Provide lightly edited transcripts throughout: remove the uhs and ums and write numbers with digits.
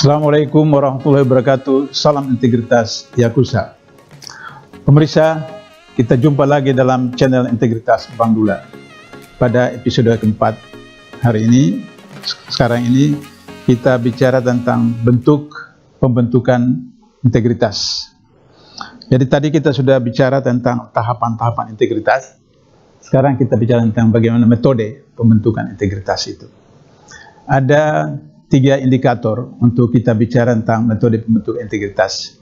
Assalamualaikum warahmatullahi wabarakatuh. Salam integritas Yakuza. Pemirsa, kita jumpa lagi dalam channel Integritas Bang Dula. Pada episode keempat hari ini, sekarang ini kita bicara tentang bentuk pembentukan integritas. Jadi tadi kita sudah bicara tentang tahapan-tahapan integritas. Sekarang kita bicara tentang bagaimana metode pembentukan integritas itu. Ada 3 indikator untuk kita bicara tentang metode pembentukan integritas.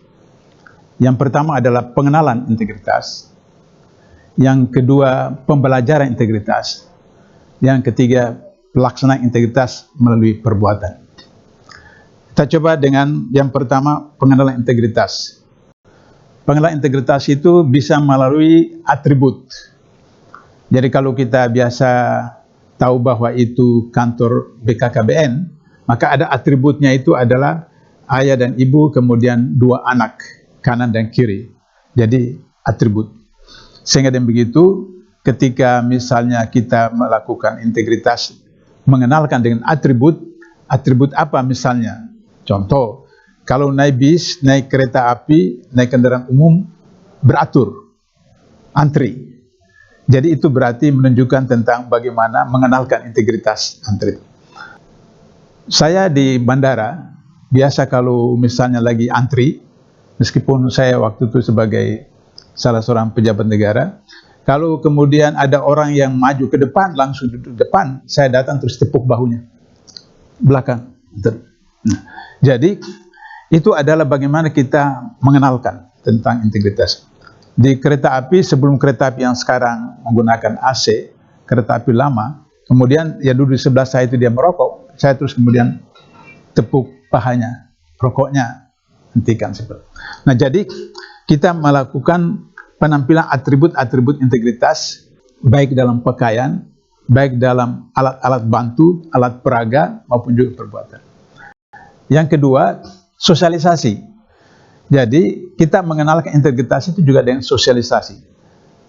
Yang pertama adalah pengenalan integritas. Yang kedua, pembelajaran integritas. Yang ketiga, pelaksanaan integritas melalui perbuatan. Kita coba dengan yang pertama, pengenalan integritas. Pengenalan integritas itu bisa melalui atribut. Jadi kalau kita biasa tahu bahwa itu kantor BKKBN, maka ada atributnya itu adalah ayah dan ibu, kemudian 2 anak, kanan dan kiri. Jadi atribut. Sehingga dengan begitu, ketika misalnya kita melakukan integritas, mengenalkan dengan atribut, atribut apa misalnya? Contoh, kalau naik bis, naik kereta api, naik kendaraan umum, beratur, antri. Jadi itu berarti menunjukkan tentang bagaimana mengenalkan integritas antri. Saya di bandara, biasa kalau misalnya lagi antri, meskipun saya waktu itu sebagai salah seorang pejabat negara, kalau kemudian ada orang yang maju ke depan, langsung duduk depan, saya datang terus tepuk bahunya, belakang. Nah, jadi itu adalah bagaimana kita mengenalkan tentang integritas. Di kereta api, sebelum kereta api yang sekarang menggunakan AC, kereta api lama, kemudian ya duduk di sebelah saya itu dia merokok, saya terus kemudian tepuk pahanya, rokoknya hentikan seperti. Nah, jadi kita melakukan penampilan atribut-atribut integritas, baik dalam pakaian, baik dalam alat-alat bantu, alat peraga, maupun juga perbuatan. Yang kedua, sosialisasi. Jadi kita mengenalkan integritas itu juga dengan sosialisasi.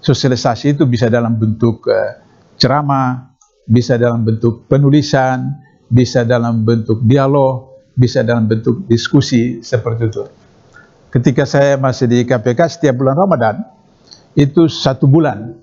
Sosialisasi itu bisa dalam bentuk ceramah, bisa dalam bentuk penulisan, bisa dalam bentuk dialog, bisa dalam bentuk diskusi, seperti itu. Ketika saya masih di KPK, setiap bulan Ramadan, itu 1 bulan,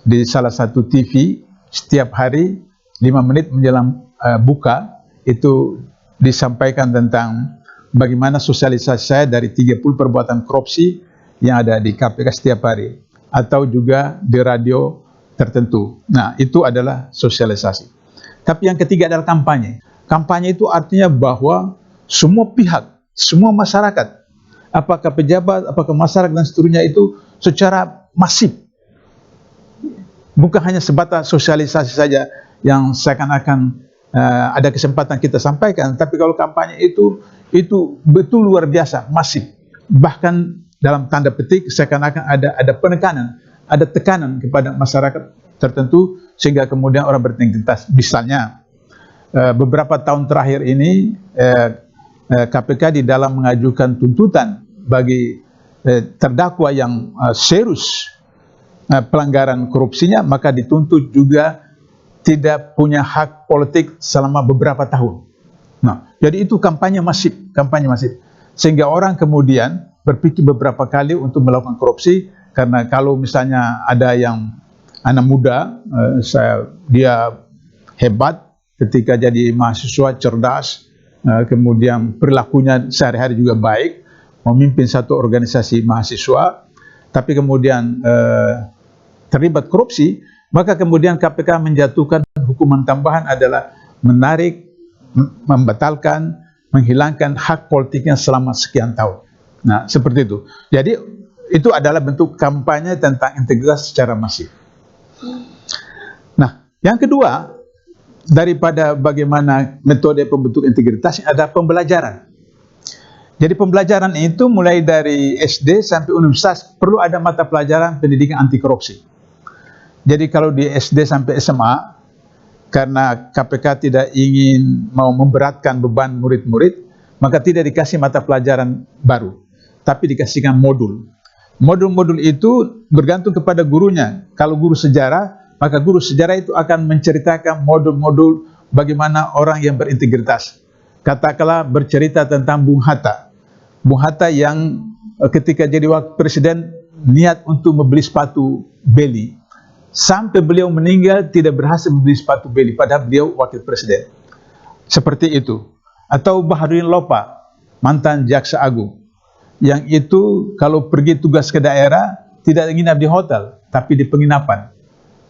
di salah satu TV, setiap hari, 5 menit menjelang buka, itu disampaikan tentang bagaimana sosialisasi saya dari 30 perbuatan korupsi yang ada di KPK setiap hari, atau juga di radio tertentu. Nah, itu adalah sosialisasi. Tapi yang ketiga adalah kampanye. Kampanye itu artinya bahwa semua pihak, semua masyarakat, apakah pejabat, apakah masyarakat dan seterusnya itu secara masif. Bukan hanya sebatas sosialisasi saja yang seakan-akan ada kesempatan kita sampaikan, tapi kalau kampanye itu betul luar biasa, masif. Bahkan dalam tanda petik seakan-akan ada penekanan, ada tekanan kepada masyarakat tertentu sehingga kemudian orang berintegritas. Misalnya beberapa tahun terakhir ini KPK di dalam mengajukan tuntutan bagi terdakwa yang serius pelanggaran korupsinya, maka dituntut juga tidak punya hak politik selama beberapa tahun. Nah, jadi itu kampanye masif, sehingga orang kemudian berpikir beberapa kali untuk melakukan korupsi, karena kalau misalnya ada yang anak muda, dia hebat ketika jadi mahasiswa, cerdas, kemudian perilakunya sehari-hari juga baik, memimpin satu organisasi mahasiswa, tapi kemudian terlibat korupsi, maka kemudian KPK menjatuhkan hukuman tambahan adalah menarik, membatalkan, menghilangkan hak politiknya selama sekian tahun. Nah, seperti itu. Jadi itu adalah bentuk kampanye tentang integritas secara masif. Nah, yang kedua, daripada bagaimana metode pembentuk integritas ada pembelajaran. Jadi pembelajaran itu mulai dari SD sampai universitas perlu ada mata pelajaran pendidikan anti korupsi. Jadi kalau di SD sampai SMA, karena KPK tidak ingin mau memberatkan beban murid-murid, maka tidak dikasih mata pelajaran baru, tapi dikasihkan modul. Modul-modul itu bergantung kepada gurunya. Kalau guru sejarah, maka guru sejarah itu akan menceritakan modul-modul bagaimana orang yang berintegritas. katakanlah bercerita tentang Bung Hatta. Bung Hatta yang ketika jadi wakil presiden niat untuk membeli sepatu Beli. Sampai beliau meninggal tidak berhasil membeli sepatu Beli, padahal beliau wakil presiden. Seperti itu. Atau Baharudin Lopa, mantan Jaksa Agung, yang itu kalau pergi tugas ke daerah tidak nginap di hotel, tapi di penginapan.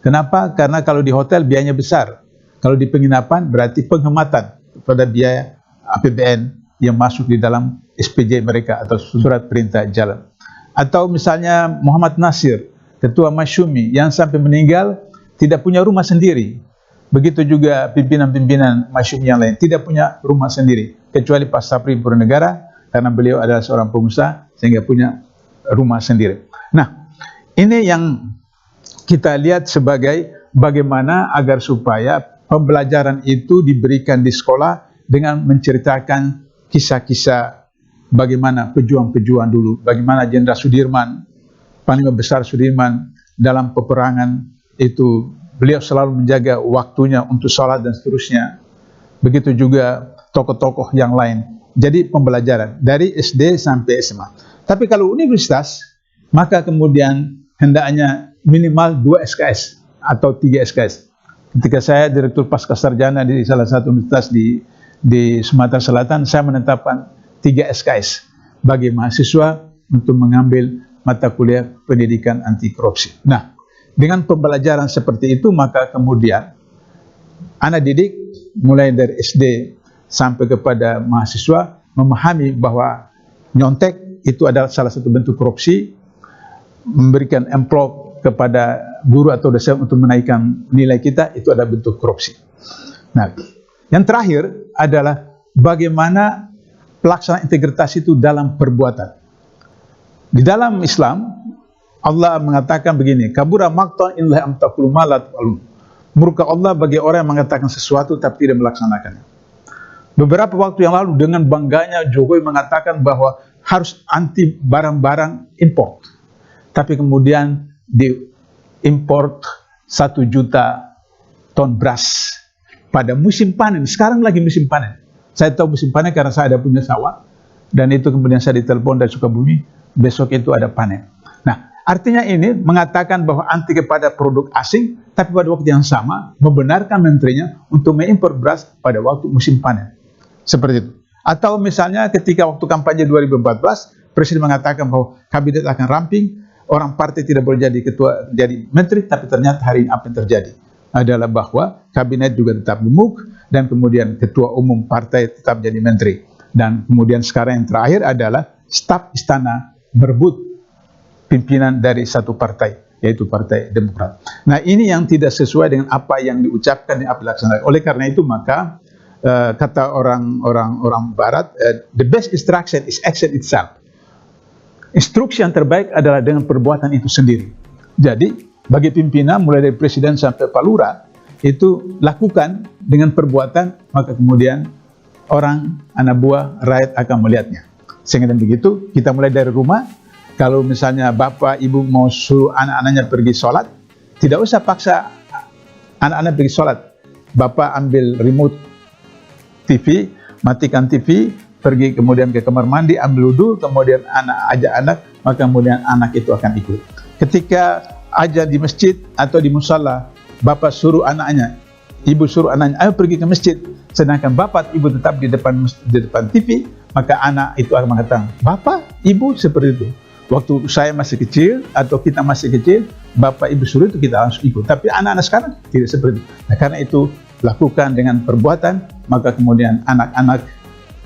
Kenapa? Karena kalau di hotel biayanya besar. Kalau di penginapan berarti penghematan pada biaya APBN yang masuk di dalam SPJ mereka atau surat perintah jalan. Atau misalnya Muhammad Nasir, Ketua Masyumi, yang sampai meninggal tidak punya rumah sendiri. Begitu juga pimpinan-pimpinan Masyumi yang lain tidak punya rumah sendiri, kecuali Pak Sapri Purnegara, karena beliau adalah seorang pengusaha sehingga punya rumah sendiri. Nah, ini yang kita lihat sebagai bagaimana agar supaya pembelajaran itu diberikan di sekolah dengan menceritakan kisah-kisah bagaimana pejuang-pejuang dulu, bagaimana Jenderal Sudirman, Panglima Besar Sudirman dalam peperangan itu beliau selalu menjaga waktunya untuk sholat dan seterusnya. Begitu juga tokoh-tokoh yang lain. Jadi pembelajaran dari SD sampai SMA. Tapi kalau universitas, maka kemudian hendaknya minimal 2 SKS atau 3 SKS. Ketika saya Direktur Pascasarjana di salah satu universitas di Sumatera Selatan, saya menetapkan 3 SKS bagi mahasiswa untuk mengambil mata kuliah pendidikan anti korupsi. Nah, dengan pembelajaran seperti itu, maka kemudian anak didik mulai dari SD sampai kepada mahasiswa memahami bahwa nyontek itu adalah salah satu bentuk korupsi, memberikan amplop kepada guru atau dosen untuk menaikkan nilai kita, itu adalah bentuk korupsi. Nah, yang terakhir adalah bagaimana pelaksanaan integritas itu dalam perbuatan. Di dalam Islam, Allah mengatakan begini, kabura maqtan innallahi am taqulu ma la taf'alun. Murka Allah bagi orang yang mengatakan sesuatu tapi tidak melaksanakannya. Beberapa waktu yang lalu dengan bangganya Jokowi mengatakan bahwa harus anti barang-barang import. Tapi kemudian diimport 1 juta ton beras pada musim panen. Sekarang lagi musim panen. Saya tahu musim panen karena saya ada punya sawah, dan itu kemudian saya ditelepon dari Sukabumi, besok itu ada panen. Nah, artinya ini mengatakan bahwa anti kepada produk asing, tapi pada waktu yang sama membenarkan menterinya untuk mengimpor beras pada waktu musim panen. Seperti itu. Atau misalnya ketika waktu kampanye 2014, Presiden mengatakan bahwa kabinet akan ramping, orang partai tidak boleh jadi menteri, tapi ternyata hari ini apa yang terjadi adalah bahwa kabinet juga tetap gemuk, dan kemudian ketua umum partai tetap jadi menteri. Dan kemudian sekarang yang terakhir adalah staf istana berebut pimpinan dari satu partai, yaitu Partai Demokrat. Nah, ini yang tidak sesuai dengan apa yang diucapkan dan apa dilaksanakan. Oleh karena itu maka kata orang Barat, the best instruction is action itself. Instruksi yang terbaik adalah dengan perbuatan itu sendiri. Jadi bagi pimpinan mulai dari presiden sampai Pak Lurah itu lakukan dengan perbuatan, maka kemudian orang, anak buah, rakyat akan melihatnya. Sehingga dengan begitu kita mulai dari rumah. Kalau misalnya bapak ibu mau suruh anak-anaknya pergi sholat, tidak usah paksa anak-anak pergi sholat. Bapak ambil remote TV, matikan TV, pergi kemudian ke kamar mandi, ambil wudu, kemudian ajak anak, maka kemudian anak itu akan ikut. Ketika aja di masjid atau di musala, bapak suruh anaknya, ibu suruh anaknya, ayo pergi ke masjid, sedangkan bapak ibu tetap di depan TV, maka anak itu akan mengatakan, bapak ibu seperti itu. Waktu saya masih kecil atau kita masih kecil, bapak ibu suruh itu kita langsung ikut. Tapi anak-anak sekarang tidak seperti itu. Nah, karena itu lakukan dengan perbuatan, maka kemudian anak-anak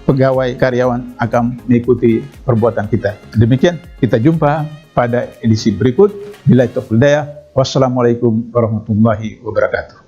pegawai karyawan akan mengikuti perbuatan kita. Demikian, kita jumpa pada edisi berikut. Billahi taufiq wal hidayah. Wassalamualaikum warahmatullahi wabarakatuh.